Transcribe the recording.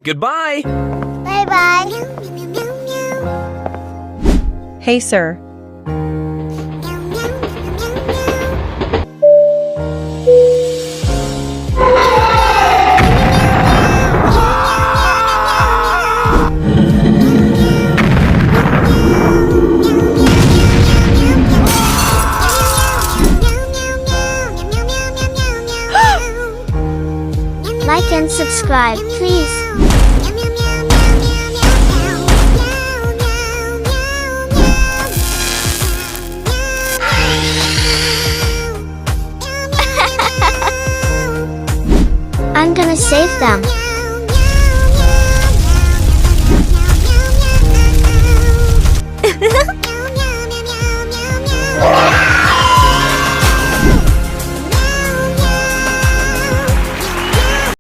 Goodbye. Bye-bye. Hey, sir. Like and subscribe, please. I'm gonna save them.